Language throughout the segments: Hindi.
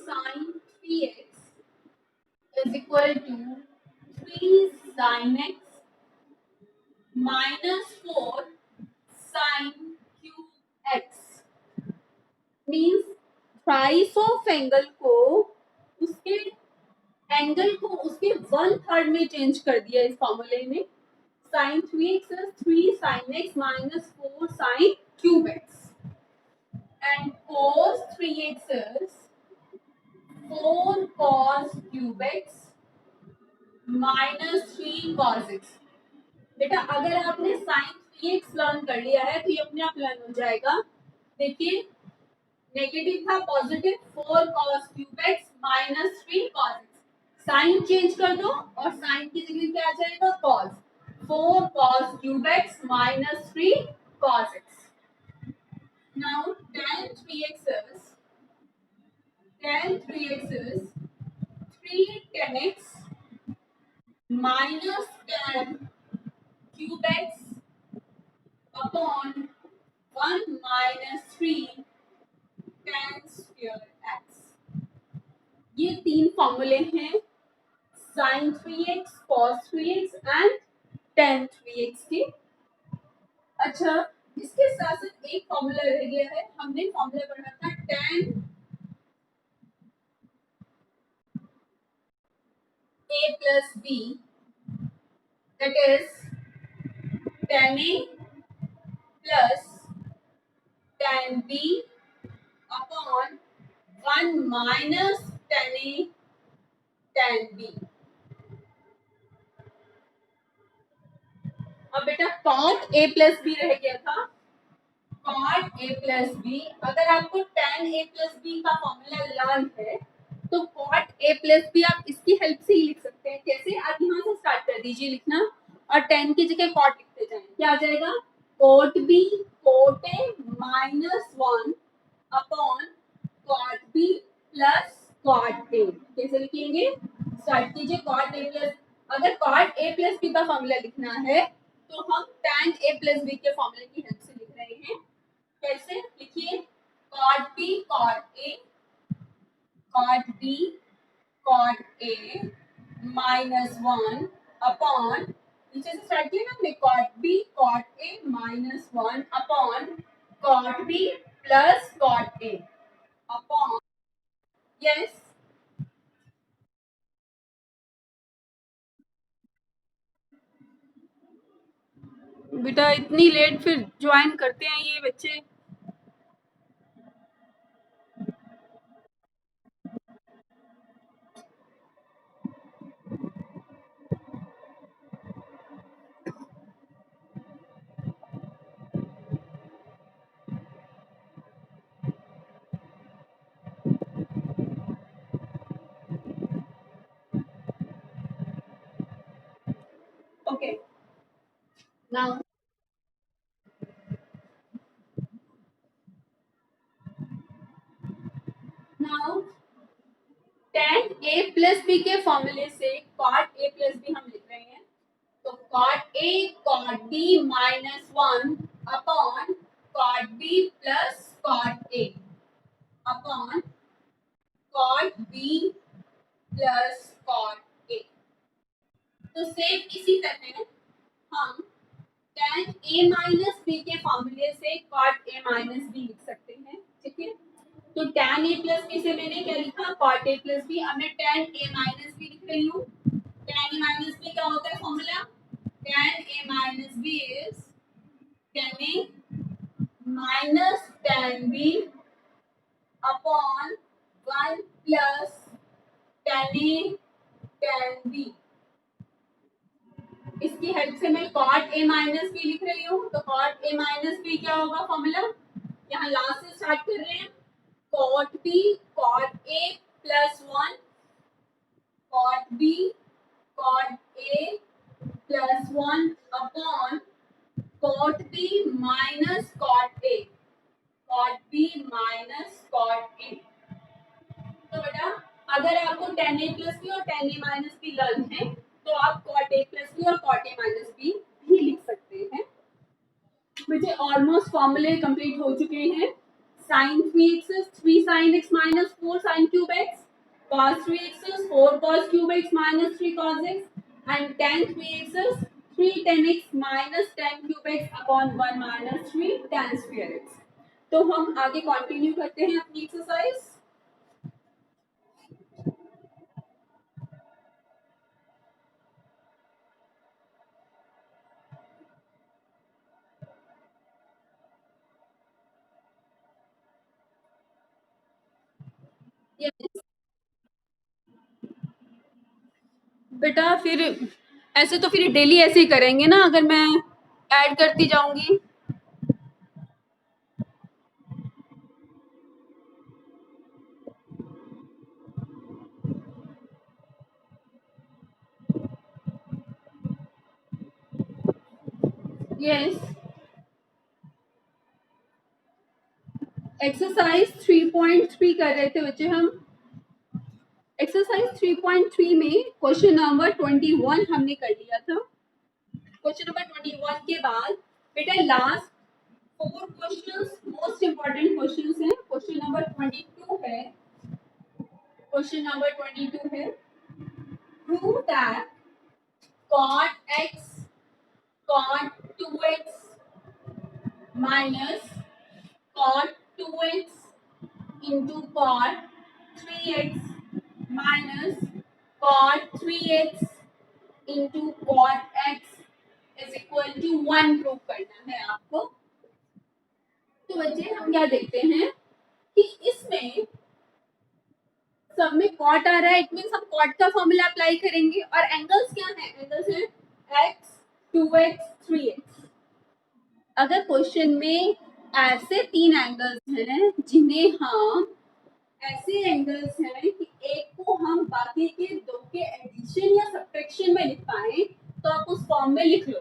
sin 3x is equal to 3 sin x minus 4 sin cube x means price of angle को उसके 1/3 में चेंज कर दिया इस फॉर्मूले में. sin 3x is 3 sin x minus 4 sin cube x and cos 3x is 4 cos cube x minus 3 cos x. बेटा अगर आपने sin 3x लर्न कर लिया है तो ये अपने आप लर्न हो जाएगा. देखिए नेगेटिव था positive 4 cos cube x minus 3 cos x. Sign change कर दो और साइन की जगह क्या आ जाएगा cos. 4 cos cube x minus 3 cos x. Now tan 3x is 3 tan x minus tan cube x upon 1 minus 3 tan square x. ये तीन फॉर्मूले हैं sin 3x, cos 3x and tan 3x के. अच्छा इसके साथ साथ एक फॉर्मूला रह गया है. हमने फॉर्मूला पढ़ा था tan a plus b that is tan a plus tan b upon 1 minus tan a tan b. अब बेटा cot a plus b रह गया था. cot a plus b अगर आपको tan a plus b का फॉर्मूला लर्न है तो cot a plus b आप इसकी हेल्प से ही लिख सकते हैं. कैसे? आप यहाँ से स्टार्ट कर दीजिए लिखना और tan की जगह cot लिखते जाएं. क्या आ जाएगा? cot b cot a minus 1 upon cot b plus cot a. कैसे लिखेंगे? स्टार्ट कीजिए cot a plus. अगर cot a plus b का फॉर्मूला लिखना है तो हम tan a plus b के फॉर्मूले की हेल्प से लिख रहे हैं. कैसे? लिखिए cot b cot a cot a minus 1 upon नीचे से स्टार्ट किया ना हमने cot b cot a minus 1 upon cot b plus cot a upon yes. बेटा इतनी लेट फिर ज्वाइन करते हैं ये बच्चे. Okay. Now tan a plus b के फॉर्मूले से cot a plus b हम लिख रहे हैं. तो cot a cot b minus 1 upon cot b plus cot a upon cot b plus cot a. तो सेम इसी तरह हम tan a minus b के फॉर्मूले से cot a minus b लिख सकते हैं. ठीक है. तो tan a plus b से मैंने क्या लिखा cot a plus b. अब मैं tan a minus b लिख रही हूँ. tan a minus b क्या होता है formula? tan a minus b is tan a minus tan b upon 1 plus tan a tan b. इसकी हेल्प से मैं cot a minus b लिख रही हूँ. तो cot a minus b क्या होगा फॉर्मूला? यहाँ लास्ट से स्टार्ट कर रहे हैं. cot b cot a plus 1 cot b cot a plus 1 upon cot b minus cot a cot b minus cot a. तो बेटा अगर आपको tan a plus b और tan a minus b learn है तो आप cot a plus b और cot a minus b भी लिख सकते हैं. मुझे ऑलमोस्ट फॉर्मूले कंप्लीट हो चुके हैं. sin 3x is 3 sin x minus 4 sin cube x. Cos 3x is 4 cos cube x minus 3 cos x. And tan 3x is 3 tan x minus tan cube x upon 1 minus 3 tan square x. तो हम आगे कंटिन्यू करते हैं अपनी एक्सरसाइज. बेटा फिर ऐसे तो फिर डेली ऐसे ही करेंगे ना, अगर मैं ऐड करती जाऊंगी. यस. एक्सरसाइज 3.3 कर रहे थे बच्चे हम. एक्सरसाइज 3.3 में क्वेश्चन नंबर 21 हमने कर लिया था. क्वेश्चन नंबर 21 के बाद बेटा last 4 questions most important questions हैं. क्वेश्चन नंबर 22 है. क्वेश्चन नंबर 22 है, prove that cot x cot 2x minus cot 2x into cot 3x minus cot 3x into cot x is equal to 1 prove करना है आपको. तो बच्चे हम क्या देखते हैं कि इसमें सब में कॉट आ रहा है, इट मींस हम कॉट का फॉर्मूला अप्लाई करेंगे. और एंगल्स क्या है? एंगल्स है x 2x 3x. अगर क्वेश्चन में ऐसे 3 एंगल्स हैं जिन्हें हम ऐसे एंगल्स हैं कि एक को हम बाकी के दो के एडिशन या सब्ट्रैक्शन में लिख पाए, तो आप उस फॉर्म में लिख लो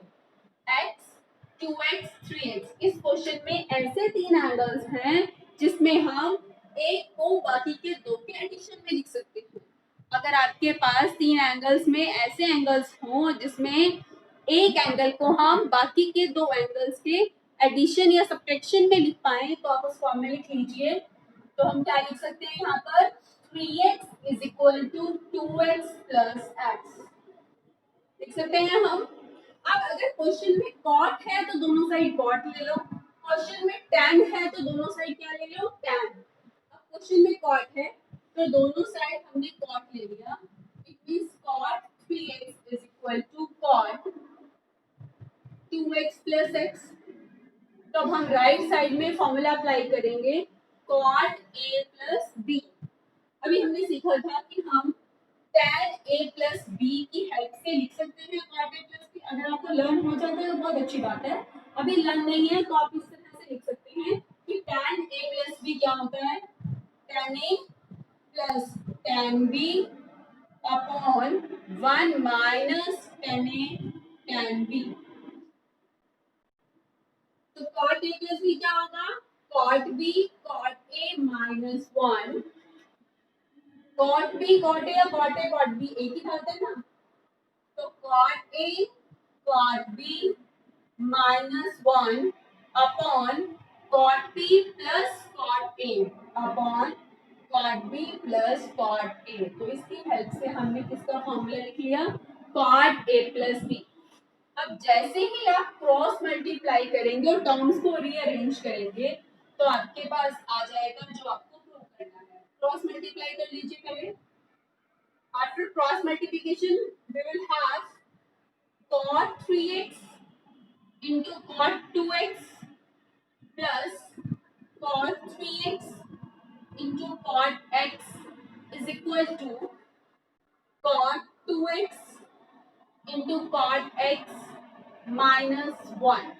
x 2x 3x. इस क्वेश्चन में ऐसे 3 एंगल्स हैं जिसमें हम एक को बाकी के दो के एडिशन में लिख सकते हैं. अगर आपके पास 3 एंगल्स में ऐसे एंगल्स हों जिसमें एक एंगल को हम बाकी के 2 एंगल्स के एडिशन या सब्ट्रैक्शन में लिख पाए, तो आप उस फॉर्म में लिख लीजिए. तो हम क्या लिख सकते हैं यहाँ पर? 3x is equal to 2x plus x लिख सकते हैं हम. अब अगर क्वेश्चन में कॉट है तो दोनों साइड कॉट ले लो. क्वेश्चन में tan है तो दोनों साइड क्या ले लो? tan. अब क्वेश्चन में कॉट है तो दोनों साइड हमने कॉट ले लिया. It means cot 3x is equal to cot 2x plus x. तो अब हम राइट साइड में फॉर्मूला अप्लाई करेंगे cot a प्लस b. अभी हमने सीखा था कि हम tan a प्लस b की हेल्प से लिख सकते हैं cot a प्लस b. अगर आपको लर्न हो जाता है तो बहुत अच्छी बात है. अभी लर्न नहीं है तो आप इस तरह से लिख सकते हैं कि tan a प्लस b क्या होता है? tan a plus tan b upon 1 minus tan a tan b. तो cot a प्लस b क्या होगा? cot b cot a minus 1. cot b cot a या cot a cot b एक ही बात है ना. तो cot a cot b minus 1 upon cot b plus cot a upon cot b plus cot a. तो इसकी हेल्प से हमने किसका फॉर्मूला लिख लिया? cot a plus b. अब जैसे ही आप क्रॉस मल्टीप्लाई करेंगे और टर्म्स को रीअरेंज करेंगे तो आपके पास आ जाएगा जो आपको प्रूव करना है. क्रॉस मल्टीप्लाई कर लीजिए पहले. After cross multiplication, we will have cot 3x into cot 2x plus cot 3x into cot x is equal to cot 2x into cot x minus 1.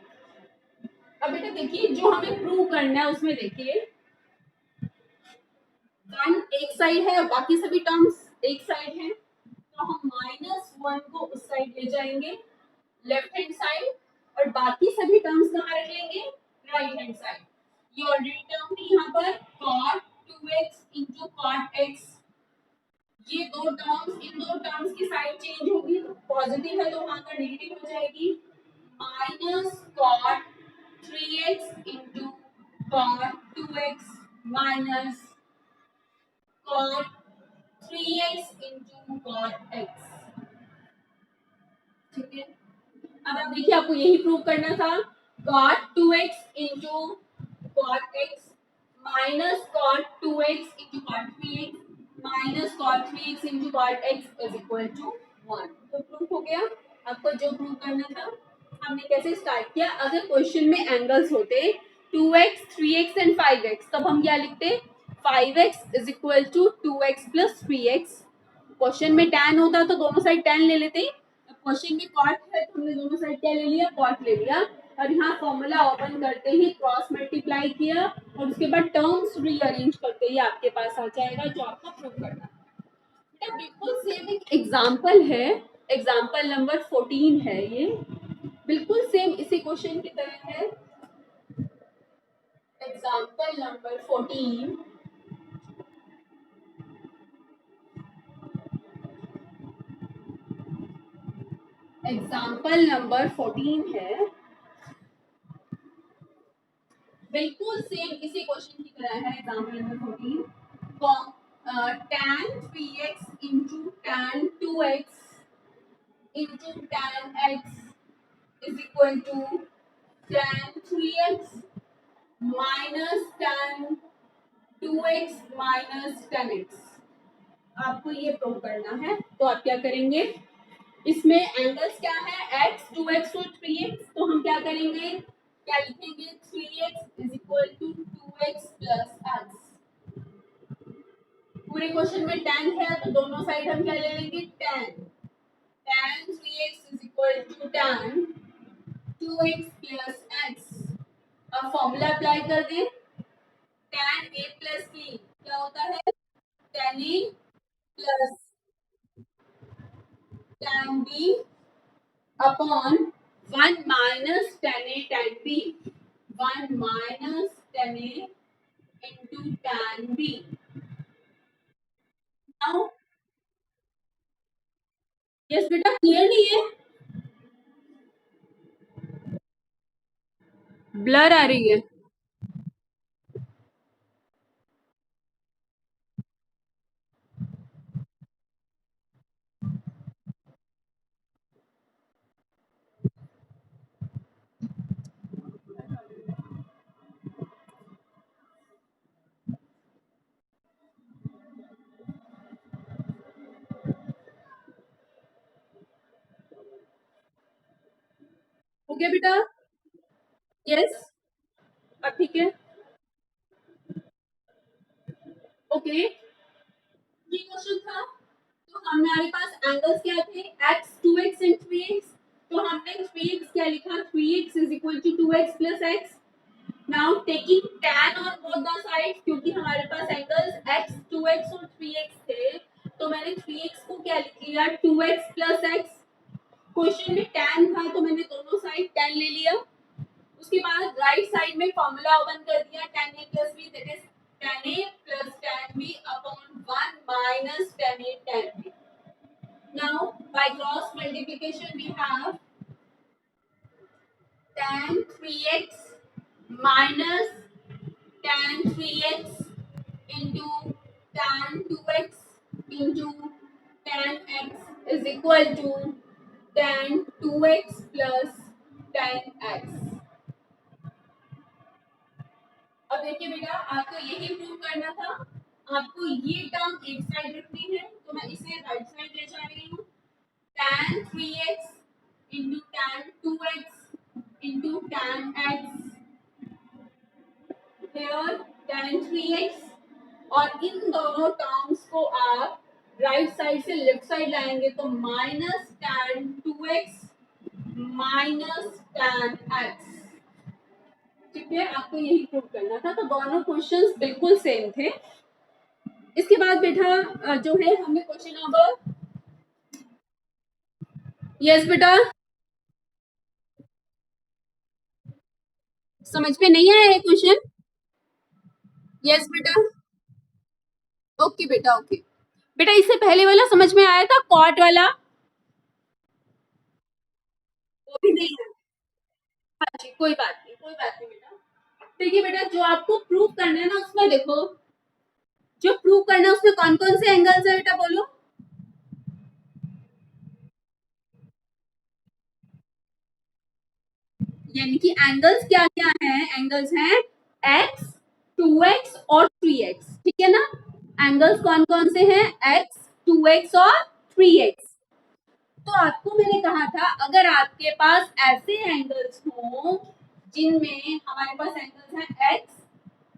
अब बेटा देखिए जो हमें प्रूव करना है उसमें देखिए 1 एक साइड है और बाकी सभी टर्म्स एक साइड है. तो हम -1 को उस साइड ले जाएंगे लेफ्ट हैंड साइड और बाकी सभी टर्म्स कहाँ रख लेंगे? Right hand side. ये ऑलरेडी टर्म है यहाँ पर cot 2x into cot x. ये दो टर्म्स, इन दो टर्म्स की साइड चेंज होगी. पॉजिटिव है तो वहां पर नेगेटिव हो जाएगी. Minus cot 3x into cot 2x minus cot 3x into cot x। ठीक है, अब आप देखिए आपको यही प्रूव करना था। Cot 2x into cot x minus cot 2x into cot 3x minus cot 3x into cot x is equal to 1। तो प्रूफ हो गया। आपको जो प्रूव करना था हमने कैसे स्टार्ट किया, अगर क्वेश्चन में एंगल्स होते 2x 3x एंड 5x तब हम क्या लिखते 5x is equal to 2x plus 3x। Question में tan होता तो दोनों साइड tan ले लेते। अब क्वेश्चन में cot है तो हमने दोनों साइड क्या ले लिया cot ले लिया, और यहाँ फॉर्मूला ओपन करते ही क्रॉस मल्टीप्लाई किया और उसके बाद टर्म्स रीअरेंज करते ही आपके पास आ जाएगा जो आपको प्रूव करना है। बेटा बिल्कुल सेम एक एग्जांपल है, एग्जांपल नंबर 14 है ये, बिल्कुल सेम इसी क्वेश्चन की तरह है। एग्जांपल नंबर 14, एग्जांपल नंबर 14 है, बिल्कुल सेम इसी क्वेश्चन की तरह है। Example number 14, tan 3x into tan 2x into tan x is equal to tan 3x minus tan 2x minus tan x। आपको ये प्रूव करना है तो आप क्या करेंगे, इसमें एंगल्स क्या है x 2x और 3x, तो हम क्या करेंगे, क्या लिखेंगे 3x is equal to 2x plus x। पूरे क्वेश्चन में tan है तो दोनों साइड हम क्या ले लेंगे tan, tan 3x is equal to tan 2x plus x। अब फॉर्मूला अप्लाई कर दें, tan a प्लस b क्या होता है tan a plus tan b upon 1 minus tan a tan b, 1 minus tan a into tan b। Now yes बेटा क्लियर नहीं है, ब्लर आ रही है। हो गया बेटा, यस अब ठीक है। ओके ये क्वेश्चन था, तो हमारे पास एंगल्स क्या थे x 2x एंड 3x, तो हमने 3x क्या लिखा 3x is equal to 2x plus x। Now taking tan on both the sides, क्योंकि हमारे पास एंगल्स x 2x और 3x थे तो मैंने 3x को क्या लिख लिया 2x प्लस x। क्वेश्चन में tan था तो मैंने दोनों साइड tan ले लिया। उसके बाद राइट साइड में फॉर्मूला ओपन कर दिया tan a plus b that is tan a plus tan b upon 1 minus tan a tan b। Now by cross multiplication we have tan 3x minus tan 3x into tan 2x into tan x is equal to tan 2x plus tan x। अब देखिए बेटा आपको यही प्रूव करना था, आपको ये टर्म एक साइड रखनी है तो मैं इसे राइट साइड ले जा रही हूँ। tan 3x into tan 2x into tan x here tan 3x और इन दोनों टर्म्स को आप राइट साइड से लेफ्ट साइड लाएंगे तो minus tan 2x minus tan x। ठीक है, आपको यही प्रूव करना था, तो दोनों क्वेश्चंस बिल्कुल सेम थे। इसके बाद बेटा जो है हमने क्वेश्चन नंबर, यस बेटा समझ में नहीं आया है क्वेश्चन, यस बेटा ओके बेटा ओके। बेटा इससे पहले वाला समझ में आया था कॉट वाला, वो भी नहीं है, हाँ जी कोई बात नहीं बेटा। देखिए बेटा, जो आपको प्रूव करना है ना उसमें देखो, जो प्रूव करना है उसमें कौन कौन से एंगल्स है बेटा बोलो। यानी कि एंगल्स क्या क्या है, एंगल्स हैं x, 2x और 3x, ठीक है ना। एंगल्स कौन कौन से हैं, x, 2x और 3x। तो आपको मैंने कहा था अगर आपके पास ऐसे एंगल्स हों जिनमें हमारे पास एंगल्स हैं x,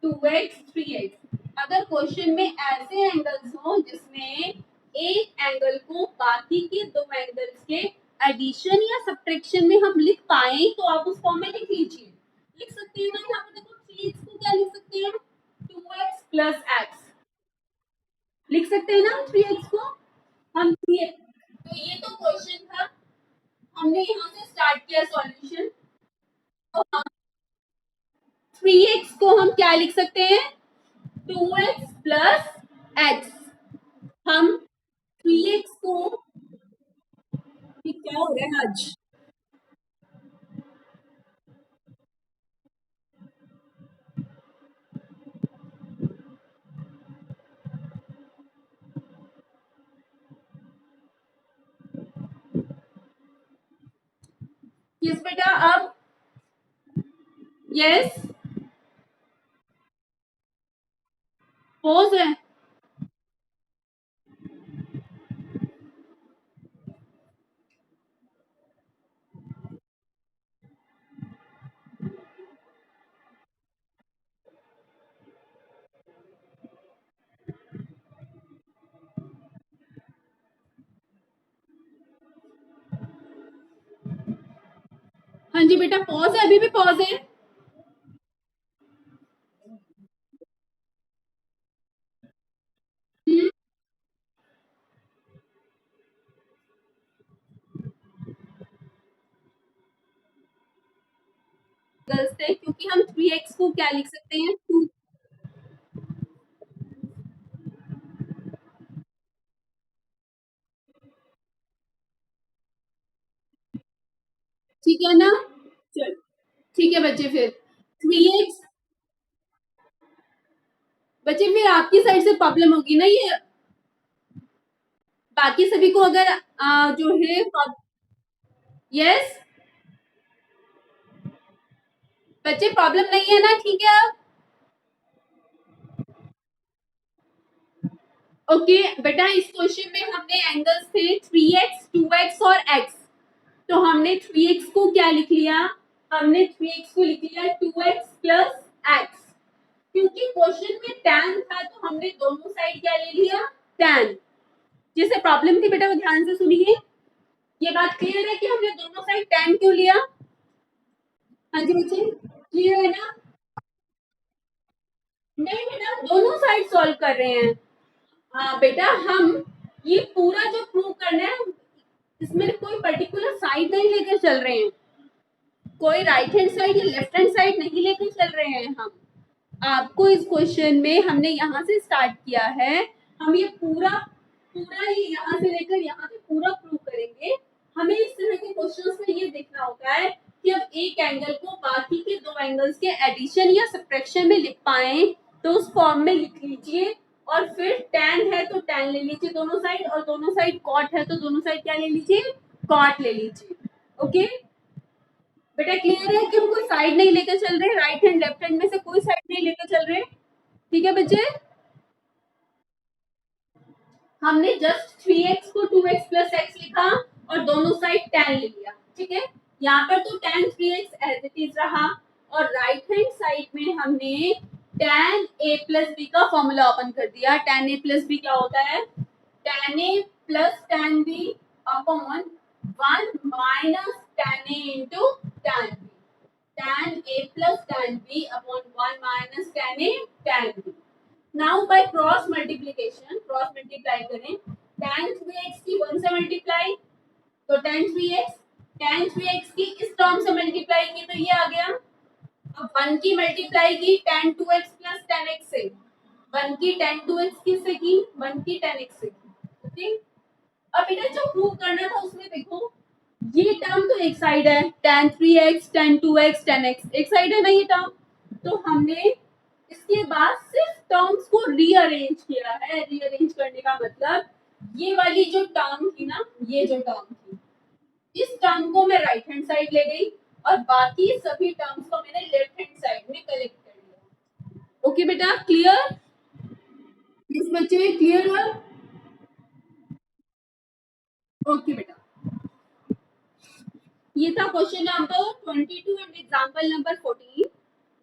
2x, 3x, अगर क्वेश्चन में ऐसे एंगल्स हों जिसमें एक एंगल को बाकी के दो एंगल्स के एडिशन या सब्ट्रैक्शन में हम लिख पाए तो आप उस फॉर्म में लिख लीजिए। लिख सकते हैं ना, यहाँ पे देखो 3x को क्या लिख सकते हैं, 2x प्लस x लिख सकते हैं ना, 3x को हम तो ये तो क्वेश्चन था, हमने यहाँ से स्टार्ट किया सॉल्यूशन। तो हम 3x को हम क्या लिख सकते हैं, 2x प्लस x। हम 3x को, क्या हो रहा है आज, यस बेटा अब, यस पोज है। हाँ जी बेटा पॉज है, अभी भी पॉज है। गर्ल्स थे क्योंकि हम 3x को क्या लिख सकते हैं, 2, ठीक है ना। चल ठीक है बच्चे, फिर 3x, बच्चे फिर आपकी साइड से प्रॉब्लम होगी ना ये, बाकी सभी को अगर जो है, यस बच्चे प्रॉब्लम नहीं है ना, ठीक है। ओके बेटा, इस क्वेश्चन में हमने एंगल्स थे 3x, 2x और x। तो हमने 3x को क्या लिख लिया, हमने 3x को लिख लिया 2x प्लस x। क्योंकि क्वेश्चन में tan था तो हमने दोनों साइड क्या ले लिया, tan। जैसे प्रॉब्लम थी बेटा वो ध्यान से सुनिए, ये बात क्लियर है कि हमने दोनों साइड tan क्यों लिया। हाँ जी बच्चे क्लियर है ना। नहीं बेटा दोनों साइड सॉल्व कर रहे हैं। हाँ बेटा, हम ये पूरा जो प्रूव करना है इसमें कोई पर्टिकुलर साइड नहीं लेकर चल रहे हैं, कोई राइट हैंड साइड या लेफ्ट हैंड साइड नहीं लेकर चल रहे हैं हम। आपको इस क्वेश्चन में हमने यहाँ से स्टार्ट किया है, हम ये पूरा पूरा ही यहाँ से लेकर यहाँ से पूरा प्रूव करेंगे। हमें इस तरह के क्वेश्चंस में ये देखना होता है कि अब एक एंगल को बाकी के दो एंगल्स के एडिशन या सब्ट्रैक्शन में लिख पाए तो उस फॉर्म में लिख लीजिए। और फिर tan है तो tan ले लीजिए दोनों साइड, और दोनों साइड cot है तो दोनों साइड क्या ले लीजिए, cot ले लीजिए। ओके बेटा क्लियर है कि हम कोई साइड नहीं लेकर चल रहे, राइट हैंड लेफ्ट हैंड में से कोई साइड नहीं लेकर चल रहे, ठीक है बच्चे। हमने जस्ट 3x को 2x प्लस x लिखा और दोनों साइड tan ले लिया, ठीक है। यहाँ पर तो tan 3x as it is रहा, और राइट हैंड साइड में हमने tan a प्लस b का फॉर्मूला ओपन कर दिया। tan a प्लस b क्या होता है, tan a plus tan b upon 1 minus tan a into tan b, tan a plus tan b upon 1 minus tan a tan b। Now by cross multiplication, cross multiply करें, tan 3x की 1 से मल्टीप्लाई तो tan 3x, tan 3x की इस टर्म से मल्टीप्लाई की तो ये आ गया। अब 1 की मल्टीप्लाई की tan 2x plus tan x से, 1 की tan 2x किससे की, 1 की tan x से की, ओके। अब इधर जो प्रूव करना था उसमें देखो, ये टर्म तो एक साइड है, tan 3x, tan 2x, tan x एक साइड है ना ये टर्म, तो हमने इसके बाद सिर्फ टर्म्स को रीअरेंज किया है। रीअरेंज करने का मतलब ये वाली जो टर्म थी ना, ये जो टर्म थी, इस टर्म को मैं राइट हैंड साइड ले गई और बाकी सभी टर्म्स को मैंने लेफ्ट हैंड साइड में कलेक्ट कर लिया। ओके बेटा, क्लियर? इस बच्चे क्लियर है? ओके बेटा, ये था question number 22 and example number 14.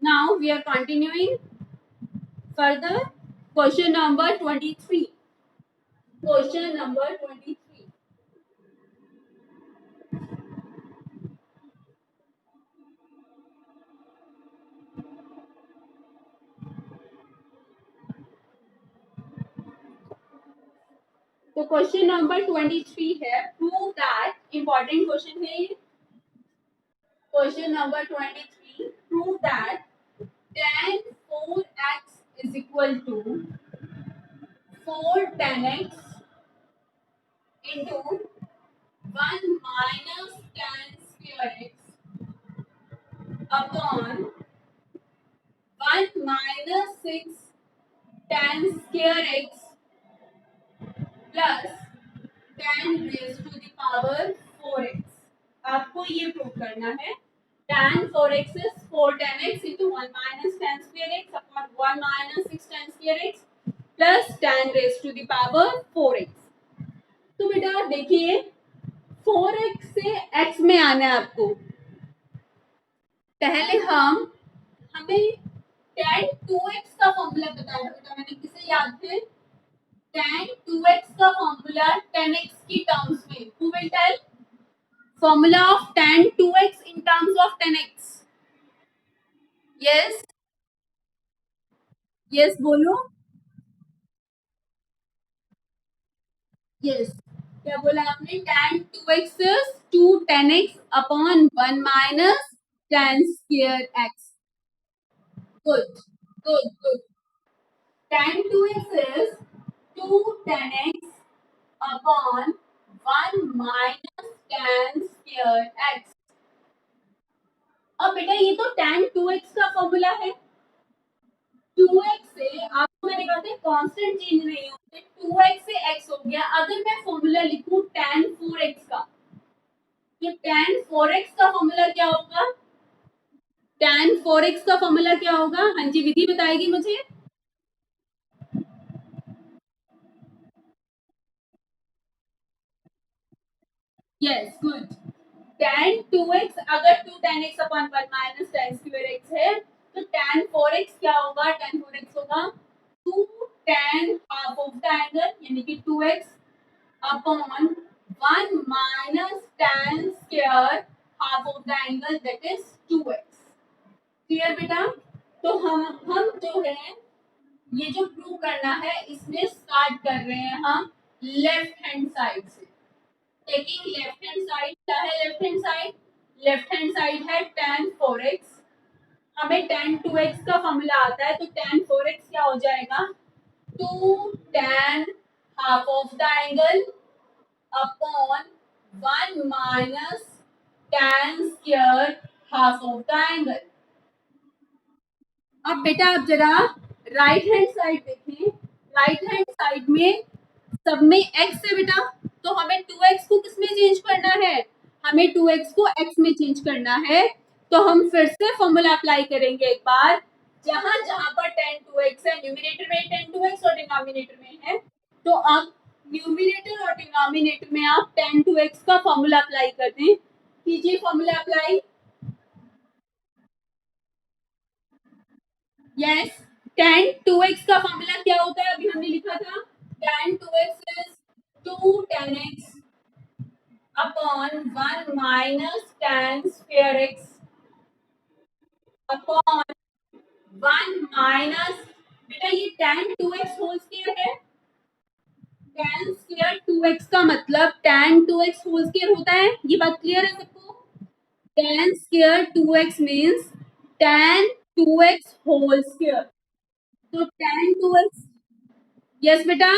Now we are continuing further question number 23. Question number 23. तो क्वेश्चन नंबर 23 है, प्रूव दैट, इंपॉर्टेंट क्वेश्चन है ये. Question number 23, prove that tan 4x is equal to 4 tan x into 1 minus tan square x upon 1 minus 6 tan square x plus tan raised to the power 4x. आपको ये प्रूव करना है. tan 4x is 4 tan x into 1 minus tan square x upon 1 minus 6 tan square x plus tan raised to the power 4x. तो बेटा देखिए, 4x से x में आना है आपको. पहले हमें tan 2x का फॉर्मूला बताया बेटा, मैंने किसे याद थे? tan 2x का फॉर्मूला 10x की टर्म्स में. Who will tell? Formula of tan 2x in terms of 10x. Yes, yes बोलो. Yes. क्या बोला आपने? tan 2x is 2 tan x upon 1 minus tan square x. Good, good, good. Tan 2x is 2 tan x upon 1 minus tan square x. अब बेटा ये तो tan 2x का फॉर्मूला है. 2x से आपको मैंने कहा था कांस्टेंट चेंज नहीं होते. 2x से x हो गया. अगर मैं फॉर्मूला लिखूं tan 4x का, तो tan 4x का फॉर्मूला क्या होगा? tan 4x का फॉर्मूला क्या होगा? हाँ जी, विधि बताएगी मुझे. Yes, good. tan 2x अगर 2 tan x upon 1 minus tan square x है, तो tan 4x क्या होगा? tan 4x होगा 2 tan half of the angle यानी कि 2x upon 1 minus tan square half of the angle that is 2x. Clear बेटा? तो हम जो है ये जो प्रूव करना है, इसमें स्टार्ट कर रहे हैं हम लेफ्ट हैंड साइड से. Taking left hand side. क्या है left hand side? Left hand side है tan 4x. हमें tan 2x का फॉर्मूला आता है, तो tan 4x क्या हो जाएगा? 2 tan half of the angle upon 1 minus tan square half of the angle. अब बेटा आप जरा राइट हैंड साइड देखें. राइट हैंड साइड में सब में x है बेटा, तो हमें 2x को किस में चेंज करना है? हमें 2x को x में चेंज करना है. तो हम फिर से फॉर्मूला अप्लाई करेंगे एक बार. जहां जहां पर tan 2x है, न्यूमरेटर में tan 2x और डिनोमिनेटर में है, तो आप न्यूमरेटर और डिनोमिनेटर में आप tan 2x का फॉर्मूला अप्लाई कर दें. कीजिए formula apply. Yes, tan 2x का फॉर्मूला क्या होता है? अभी हमने लिखा था tan 2x is 2 tan x upon 1 minus tan square x upon 1 minus, बेटा ये tan 2x होल स्क्वायर है. tan स्क्वायर 2x का मतलब tan 2x होल स्क्वायर होता है. ये बात क्लियर है सबको? tan square 2x means tan 2x whole square. तो tan 2x. यस बेटा.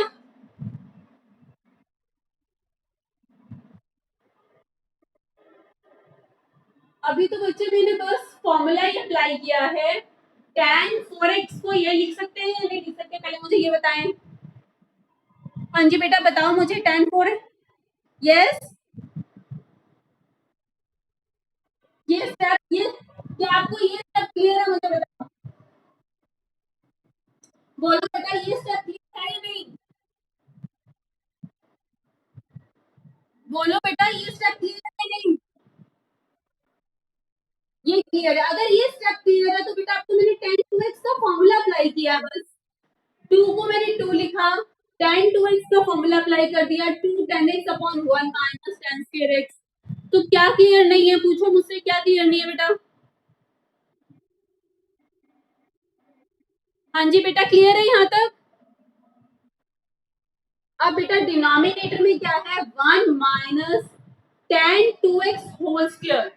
अभी तो बच्चे मैंने बस फॉर्मूला ही अप्लाई किया है. tan 4x को ये लिख सकते हैं या नहीं लिख सकते, पहले मुझे ये बताएं। हाँ जी बेटा बताओ मुझे, tan 4 यस, ये स्टेप, ये क्या आपको ये स्टेप क्लियर है, मुझे बताओ। बोलो बेटा ये स्टेप क्लियर है या नहीं, बोलो बेटा ये स्टेप क्लियर है या नहीं। ये क्लियर है, अगर ये स्टेप क्लियर है तो बेटा आपको मैंने tan 2x का फॉर्मूला अप्लाई किया, बस 2 को मैंने 2 लिखा, tan 2x का फॉर्मूला अप्लाई कर दिया, 2 tan x upon 1 minus tan square x। तो क्या क्लियर नहीं है, पूछो मुझसे क्या क्लियर नहीं है बेटा। हाँ जी बेटा क्लियर है यहाँ तक। अब बेटा डिनोमिनेटर में क्या है, 1 minus tan 2x whole square,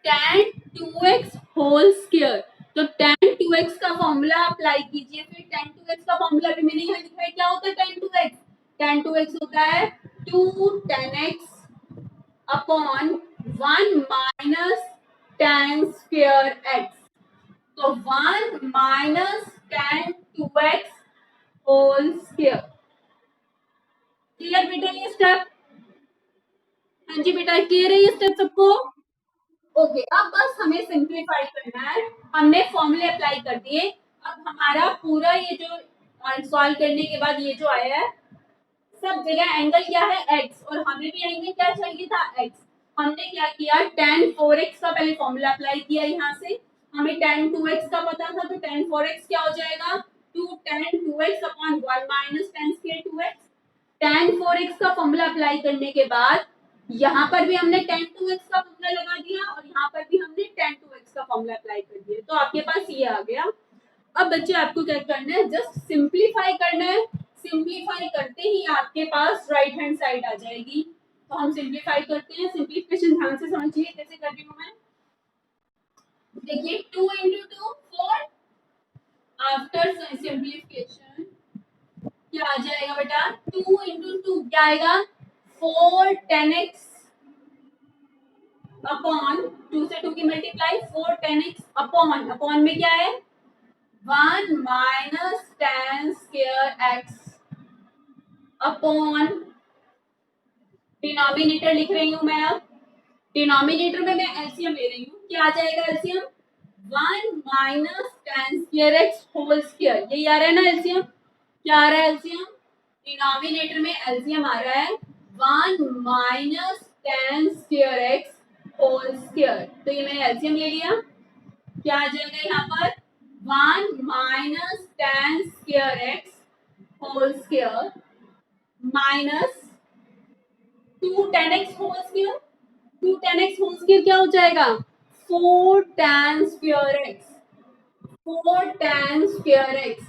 tan 2x whole square. तो tan 2x का फॉर्मूला अप्लाई कीजिए, फिर tan 2x का फॉर्मूला भी मैंने यहाँ लिखा है, क्या होता है tan 2x, tan 2x होता है 2 tan x upon 1 minus tan square x। तो 1 minus tan 2x whole square. Clear बेटा ये स्टेप। हाँ जी बेटा क्लियर है ये स्टेप सबको। ओके अब बस हमें सिंप्लीफाई करना है, हमने फॉर्मूले अप्लाई कर दिए। अब हमारा पूरा ये जो सॉल्व करने के बाद ये जो आया है, सब जगह एंगल क्या है x, और हमें भी एंगल क्या चाहिए था x। हमने क्या किया, tan 4x का पहले फॉर्मूला अप्लाई किया, यहाँ से हमें tan 2x का पता था, तो tan 4x क्या हो जाएगा, 2 tan 2x upon 1 minus tan square 2x। tan 4x का फॉर्मूला अप्लाई करने के बाद यहाँ पर भी हमने tan 2x का फॉर्मूला लगा दिया, और यहाँ पर भी हमने tan 2x का फॉर्मूला अप्लाई कर दिया, तो आपके पास ये आ गया। अब बच्चे आपको क्या करना है, जस्ट सिंप्लीफाई करना है, सिंप्लीफाई करते ही आपके पास राइट हैंड साइड आ जाएगी। तो हम सिंप्लीफाई करते हैं, सिंप्लीफिकेशन ध्यान से समझिए कैसे कर रही हूँ मैं। देखिए 2 into 2 4, आफ्टर सिंप्लीफिकेशन क्या आ जाएगा बेटा, 2 into 2 क्या आएगा, 4 tan x अपॉन 2 से 2 की multiply, 4 tan x upon, upon में क्या है 1 minus tan square x upon, denominator लिख रही हूँ मैं। अब डिनोमिनेटर में मैं एलसीएम ले रही हूँ, क्या आ जाएगा LCM, 1 minus tan square x whole square, यही आ रहा है ना एलसीएम, क्या आ रहा है एलसीएम, डिनोमिनेटर में एलसीएम आ रहा है 1 minus tan square x whole square. तो ये मैंने एलसीएम ले लिया, क्या आ जाएगा यहाँ पर 1 minus tan square x whole square minus 2 tan x whole square, 2 tan x whole square क्या हो जाएगा 4 tan square x, 4 tan square x।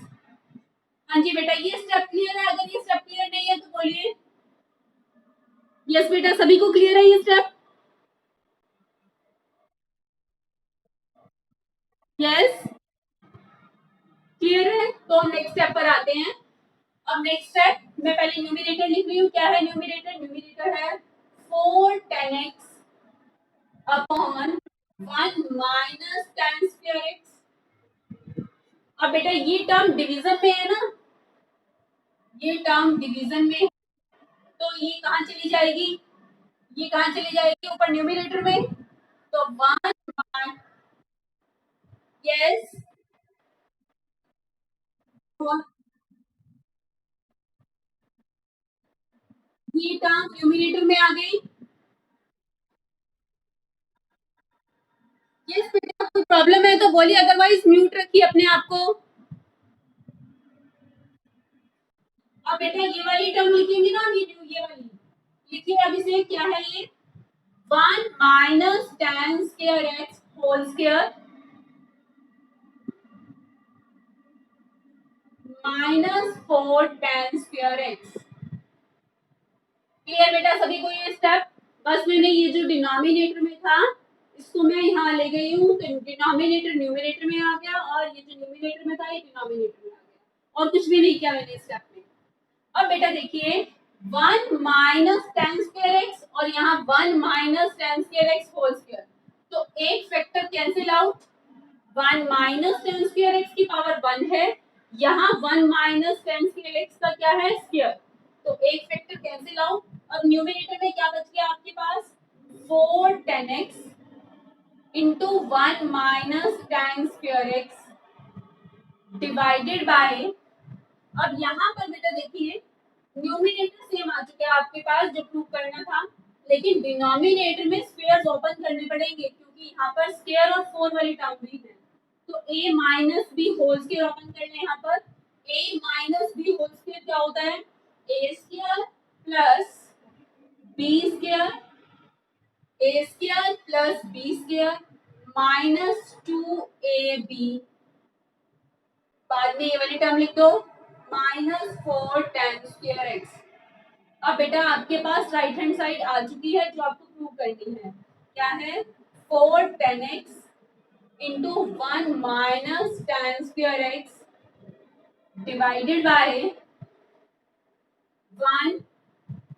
हाँ जी बेटा ये स्टेप क्लियर है, अगर ये स्टेप क्लियर नहीं है तो बोलिए। यस बेटा सभी को क्लियर है ये स्टेप, यस क्लियर है। तो हम नेक्स्ट स्टेप पर आते हैं। अब नेक्स्ट स्टेप मैं पहले न्यूमरेटर लिख रही हूँ, क्या है न्यूमरेटर, न्यूमरेटर है 4 tan x upon 1 minus tan square x। अब बेटा ये टर्म डिवीजन में है ना, ये टर्म डिवीजन में, तो ये कहाँ चली जाएगी, ये कहाँ चली जाएगी ऊपर न्यूमरेटर में, तो 1 यस, ये टर्म न्यूमरेटर में आ गई। यस बेटा कोई प्रॉब्लम है तो बोलिए, अदरवाइज म्यूट रखिए अपने आप को। अब बेटा ये वाली टर्म लिखेंगे ना, ये वाली लिखिए, अब इसे क्या है ये 1 minus tan square x whole square minus 4 tan square x। Clear बेटा सभी को ये स्टेप। बस मैंने ये जो डिनोमिनेटर में था इसको मैं यहाँ ले गई हूँ, तो डिनोमिनेटर न्यूमरेटर में आ गया, और ये जो न्यूमरेटर में था ये डिनोमिनेटर में आ गया, और कुछ भी नहीं किया मैंने इस स्टेप में। अब बेटा देखिए 1 माइनस tan स्क्वायर एक्स और यहाँ 1 minus tan square x whole square, तो एक factor cancel out, 1 minus tan square x की पावर 1 है, यहाँ 1 माइनस टेन स्क्वायर एक्स का क्या है स्क्वायर, तो एक फैक्टर कैंसिल आउट। अब न्यूमरेटर में क्या बच गया आपके पास, 4 tan x into 1 minus tan square x divided bye, अब यहाँ पर बेटा देखिए न्यूमिनेटर सेम आ चुका है आपके पास जो प्रूव करना था, लेकिन डिनोमिनेटर में स्क्वायर्स ओपन करने पड़ेंगे क्योंकि यहाँ पर स्क्वायर और 4 वाली टर्म भी है। तो a minus b whole square open कर लें, यहाँ पर a minus b whole square क्या होता है, a square plus b square, a square plus b square minus 2ab, बाद में ये वाली टर्म लिख दो माइनस 4 टेन स्क्वायर एक्स। अब बेटा आपके पास राइट हैंड साइड आ चुकी है जो आपको प्रूव करनी है, क्या है 4 tan x into 1 minus tan square x divided by 1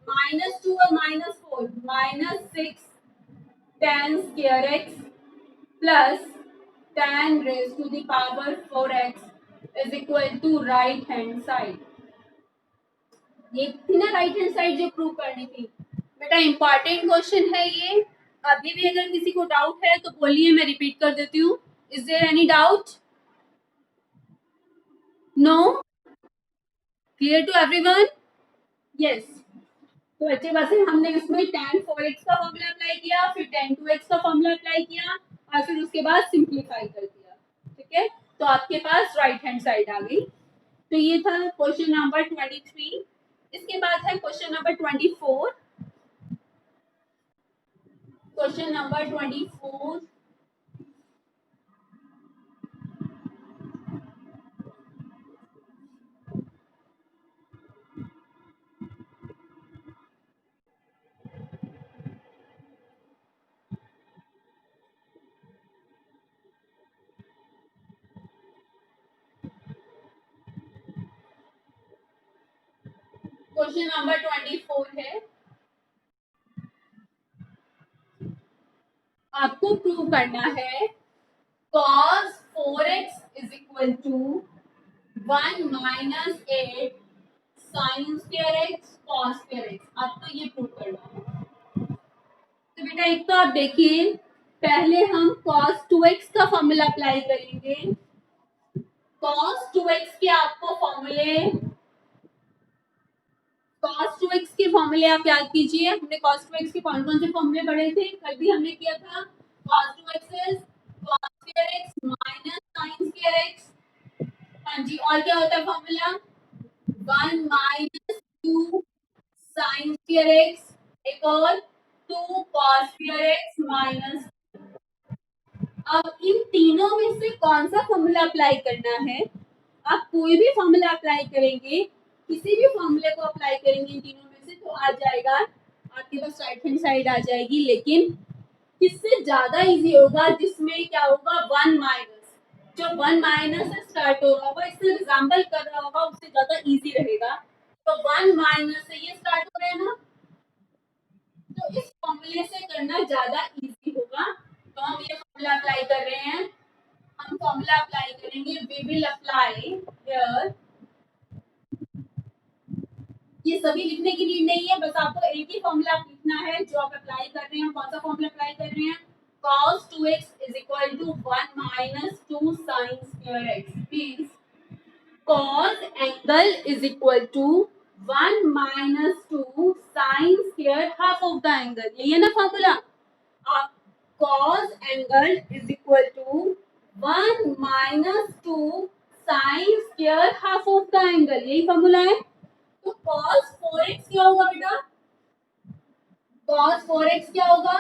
minus 2 और minus 4 minus 6 tan square x plus 10 raise to the power 4x is equal to right hand side. ये थी ना राइट हैंड साइड जो प्रूव करनी थी। बेटा इंपॉर्टेंट क्वेश्चन है ये, अभी भी अगर किसी को डाउट है तो बोलिए, मैं रिपीट कर देती हूँ। Is there any doubt? No? Clear to everyone? Yes. तो अच्छे वैसे हमने इसमें tan 4x का फॉर्मूला अप्लाई किया, फिर tan 2x का फॉर्मूला अप्लाई किया और फिर उसके बाद सिंप्लीफाई कर दिया। ठीक है, तो आपके पास राइट हैंड साइड आ गई। तो ये था क्वेश्चन नंबर 23। इसके बाद है question number 24। Question number 24, question number 24 है, आपको प्रूव करना है cos 4x is equal to 1 minus 8 sine square x cos square x, आपको ये प्रूव करना है। तो बेटा एक तो आप देखिए, पहले हम cos 2x का फॉर्मूला अप्लाई करेंगे। cos 2x के आपको फॉर्मूले, cos 2x के फॉर्मूले आप याद कीजिए, हमने cos 2x के कौन कौन से फॉर्मूले पढ़े थे, कल भी हमने किया था। cos 2x is cos square x minus sin square x। हाँ जी, और क्या होता है formula, 1 minus 2 sin square x, एक और 2 cos स्क्वायर x माइनस। अब इन तीनों में से कौन सा फॉर्मूला अप्लाई करना है, आप कोई भी फॉर्मूला अप्लाई करेंगे, किसी भी फॉर्मूले को अप्लाई करेंगे इन तीनों में से तो आ जाएगा, आपके पास राइट हैंड साइड आ जाएगी। लेकिन किससे ज्यादा इजी होगा, जिसमें क्या होगा 1 माइनस, जो 1 माइनस से स्टार्ट हो रहा होगा, इससे एग्जाम्पल कर रहा होगा उससे ज्यादा इजी रहेगा। तो 1 माइनस से ये स्टार्ट हो रहे हैं ना, तो इस फॉर्मूले से करना ज्यादा इजी होगा। तो हम ये फॉर्मूला अप्लाई कर रहे हैं, हम फॉर्मूला अप्लाई करेंगे, वी विल अप्लाई हियर, ये सभी लिखने की नीड नहीं है, बस आपको एक ही फॉर्मूला लिखना है जो आप अप्लाई कर रहे हैं। कौन सा फॉर्मूला अप्लाई कर रहे हैं, cos 2x is equal to 1 minus 2 sin square x means cos angle is equal to 1 minus 2 sin square half of the angle, यही है ना फॉर्मूला। आप cos angle is equal to 1 minus 2 sin square half of the angle, यही फॉर्मूला है। तो cos 4x क्या होगा बेटा, cos 4x क्या होगा,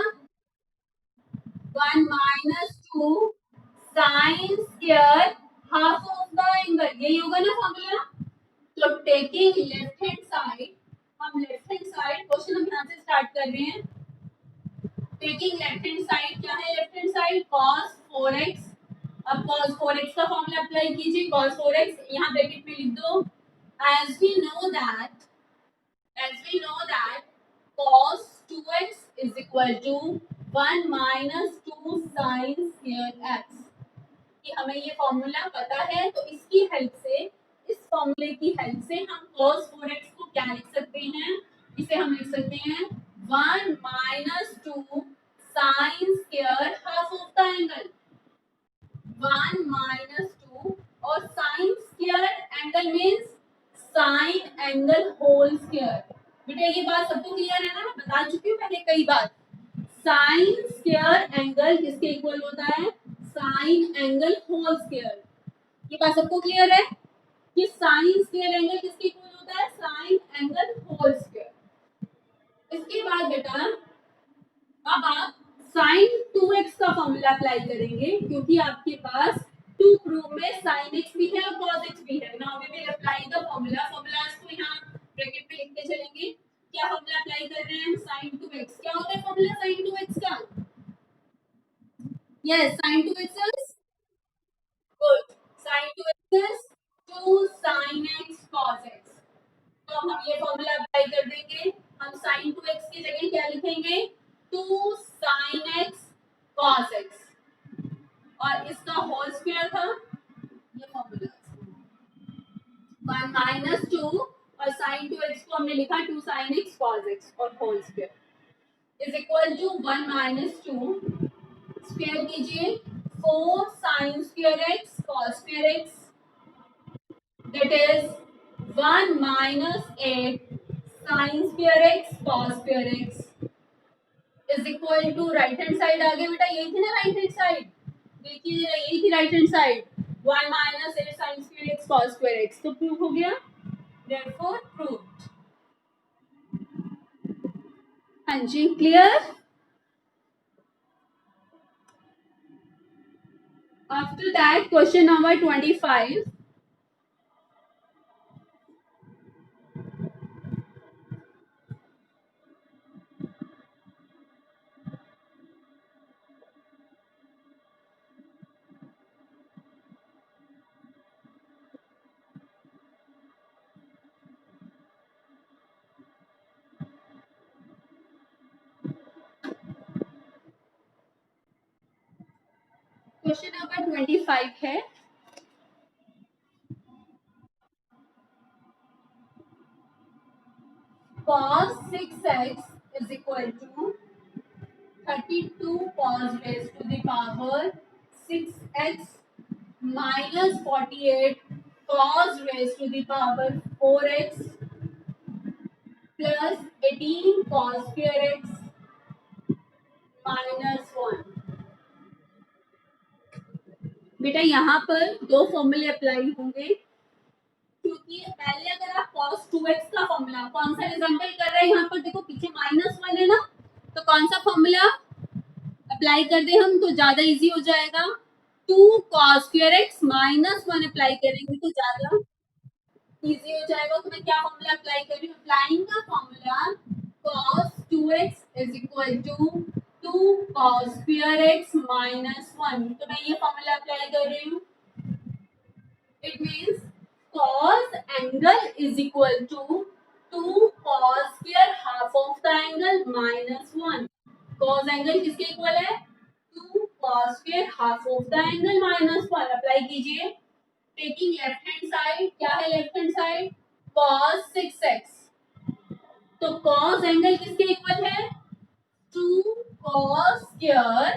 1 minus 2 sine square half of the angle, यही होगा ना फॉर्मूला। तो टेकिंग लेफ्ट हैंड साइड, हम लेफ्ट हैंड साइड क्वेश्चन हम यहाँ से स्टार्ट कर रहे हैं। टेकिंग लेफ्ट हैंड साइड, क्या है left hand side, cos 4x। अब cos 4x का फॉर्मूला अप्लाई कीजिए, cos 4x यहाँ ब्रैकेट में लिख दो, as we know that cos 2x is equal to 1 minus 2 sin square x। कि हमें ये फॉर्मूला पता है, तो इसकी हेल्प से, इस फॉर्मूले की हेल्प से हम cos 4x को क्या लिख सकते हैं? इसे हम लिख सकते हैं 1 minus 2 sine square half of the angle. 1 minus 2 और sine square angle means sine angle whole square. बेटा ये बात सबको क्लियर है ना? मैं बता चुकी हूँ पहले कई बार। साइन स्क्वायर एंगल किसके इक्वल होता है? Sine angle whole square. ये बात सबको क्लियर है कि साइन स्क्वायर एंगल किसके इक्वल होता है? Sine angle whole square. इसके बाद बेटा अब आप sin 2x का फॉर्मूला अप्लाई करेंगे, क्योंकि आपके पास टू प्रूव में sin x भी है और cos x भी है। Now we will apply the formula. Formulas को यहाँ ब्रैकेट में लिखते चलेंगे। क्या फॉर्मूला अप्लाई कर रहे हैं हम? sin 2x। क्या होता है फॉर्मूला sin 2x का? Yes, sin 2x is good. sin 2x is 2 sin x cos x। तो हम ये फॉर्मूला अप्लाई कर देंगे। हम sin 2x की जगह क्या लिखेंगे? 2 sin x cos x, और इसका होल स्क्वायर था ये फॉर्मूला। 1 माइनस 2 और sin 2x को हमने लिखा 2 sin x cos x और whole square is equal to 1 minus 2 square कीजिए 4 sin square x cos square x, that is 1 minus 8 sin square x cos square x is equal to right hand side आ गई। बेटा यही थी ना राइट हैंड साइड? देखिए यही थी right hand side. 1 minus 8 sin square x cos square x तो प्रूव हो गया, therefore proved। हाँ जी, clear? After that question number 25। Question number 25 है cos 6x is equal to 32 cos raised to the power 6x minus 48 cos raised to the power 4x plus 18 cos square x minus 1। बेटा यहाँ पर दो फॉर्मूले अप्लाई होंगे, क्योंकि पहले अगर आप cos 2x का फॉर्मूला कौन सा रिजेंबल कर रहे हैं, यहाँ पर देखो पीछे -1 है ना, तो कौन सा फॉर्मूला अप्लाई कर दे हम तो ज्यादा इजी हो जाएगा। 2 cos square x minus 1 apply करेंगे तो ज्यादा इजी हो जाएगा। तो मैं क्या फॉर्मूला अप्लाई कर रही हूँ? Applying the formula cos 2x is equal to 2 cos square x minus 1। तो मैं ये फॉर्मूला अप्लाई कर रही हूँ। It means cos angle is equal to 2 cos square half of the angle minus 1। cos angle किसके इक्वल है? 2 cos square half of the angle minus 1। Apply कीजिए। टेकिंग लेफ्ट हैंड साइड, क्या है left hand side? cos 6x। तो cos एंगल किसके इक्वल है? 2 cos square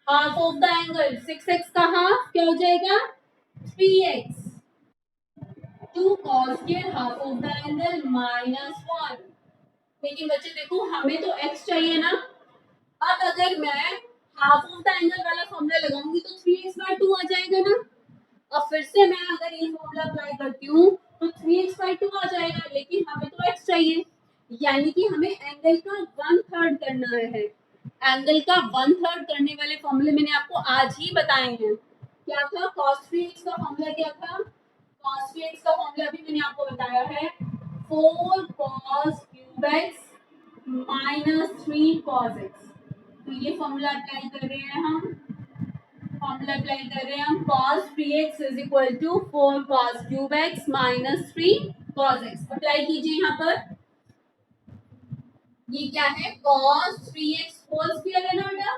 half of the angle. 6x का हाफ क्या हो जाएगा? 3x। 2 cos square half of the angle minus 1। लेकिन बच्चे देखो हमें तो x चाहिए ना। अब अगर मैं हाफ ऑफ द एंगल वाला फॉर्मूला लगाऊंगी तो 3x/2 आ जाएगा ना। अब फिर से मैं अगर ये फॉर्मूला अप्लाई करती हूँ तो 3x/2 आ जाएगा, लेकिन हमें तो x चाहिए, यानी कि हमें एंगल का 1/3 करना है। एंगल का 1/3 करने वाले फॉर्मूले मैंने आपको आज ही बताए हैं। क्या था? cos 3x का फॉर्मूला क्या था? cos 3x का फॉर्मूला भी मैंने आपको बताया है 4 cos cube x minus 3 cos x। तो ये फॉर्मूला अप्लाई कर रहे हैं हम। फॉर्मूला अप्लाई कर रहे हैं हम cos 3x is equal to 4 cos cube x minus 3 cos x। Apply कीजिए यहाँ पर। ये क्या है? cos 3x होल स्क्वायर है ना बेटा,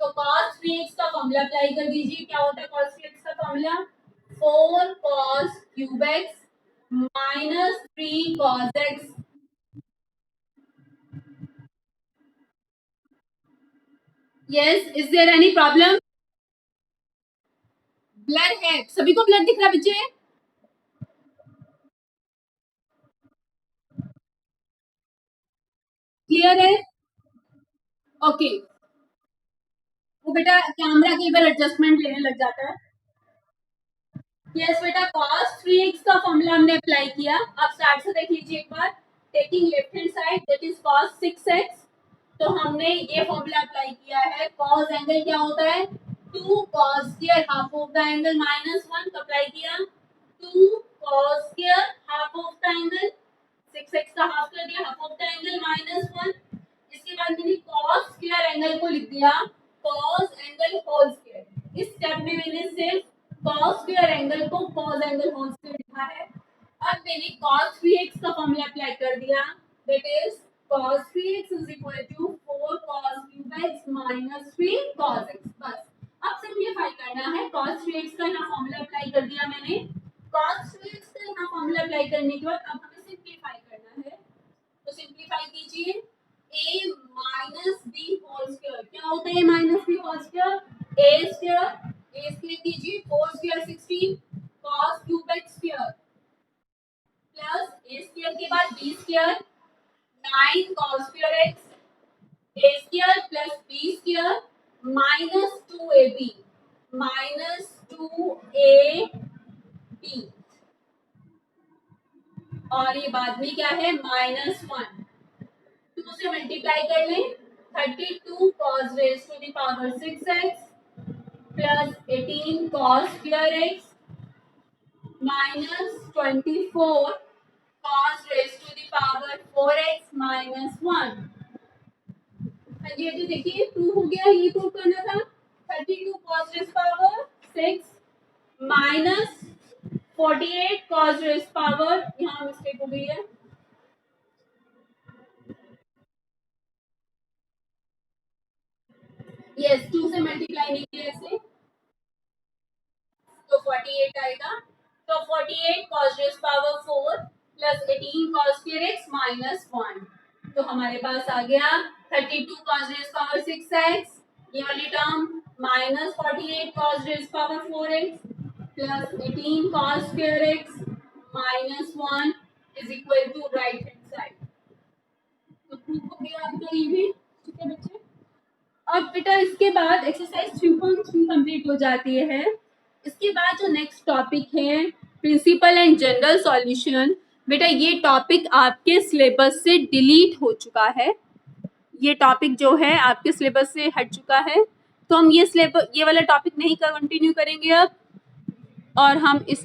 तो तो cos 3x का फॉर्मूला अप्लाई कर दीजिए. क्या होता है cos 3x का formula? 4 cos cube x minus 3 cos x. Yes, is there any problem? Blur है, सभी को ब्लर दिख रहा बच्चे? क्लियर है? ओके. वो बेटा कैमरा के बार एडजस्टमेंट लेने लग जाता है. यस बेटा, cos 3x का फॉर्मूला हमने अप्लाई किया. आप स्टार्ट से देख लीजिए एक बार. Taking left hand side that is cos 6x. तो हमने ये फॉर्मूला अप्लाई किया है. cos एंगल क्या होता है? 2 cos square half of the angle minus 1. तो अप्लाई किया 2 cos square half of the angle. 6x का हाफ कर दिया, half of the angle minus 1. इसके बाद मैंने cos स्क्वायर एंगल को लिख दिया cos एंगल होल स्क्वायर. इस स्टेप में मैंने सिर्फ cos स्क्वायर एंगल को cos एंगल होल स्क्वायर लिखा है. अब मैंने cos 3x का फॉर्मूला अप्लाई कर दिया. That is cos 3x is equal to 4 cos cube x minus 3 cos x. बस अब सिंपलीफाई करना है. cos 3x का यहाँ फॉर्मूला अप्लाई कर दिया मैंने. cos 3x का यहाँ फॉर्मूला अप्लाई करने के बाद अब हमें सिंपलीफाई करना है. तो सिंपलीफाई कीजिए. a minus b whole square. क्या होता है a minus b whole square? a square. a square कीजिए 4 square 16 cos cube x square plus a square के बाद b square 9 cos square x a square plus b square minus 2ab minus 2ab. और ये बाद में क्या है? माइनस 1. 2 से मल्टीप्लाई कर लें. 32 cos raise to the power 6x plus 18 cos square x minus 24 cos raise to the power 4x minus 1. हाँ जी, तो देखिए प्रूव हो गया. ये प्रूव करना था. 32 cos raise power 6 minus 48 cos raise power, यहाँ मिस्टेक हो गई है. यस, 2 से मल्टीप्लाई नहीं किया ऐसे तो 48 आएगा. तो 48 cos raise power 4 plus 18 cos square x minus 1. तो हमारे पास आ गया 32 cos रेज पावर 6x ये वाली term minus 48 cos raise power 4x plus 18 cos square x minus 1 is equal to right hand side. तो प्रूफ हो गया आपका ये भी. ठीक है बच्चे. अब बेटा इसके बाद एक्सरसाइज 3.3 कंप्लीट हो जाती है. इसके बाद जो नेक्स्ट टॉपिक है प्रिंसिपल एंड जनरल सॉल्यूशन. बेटा ये टॉपिक आपके सिलेबस से डिलीट हो चुका है. ये टॉपिक जो है आपके सिलेबस से हट चुका है. तो हम ये वाला टॉपिक नहीं कंटिन्यू करेंगे अब, और हम इस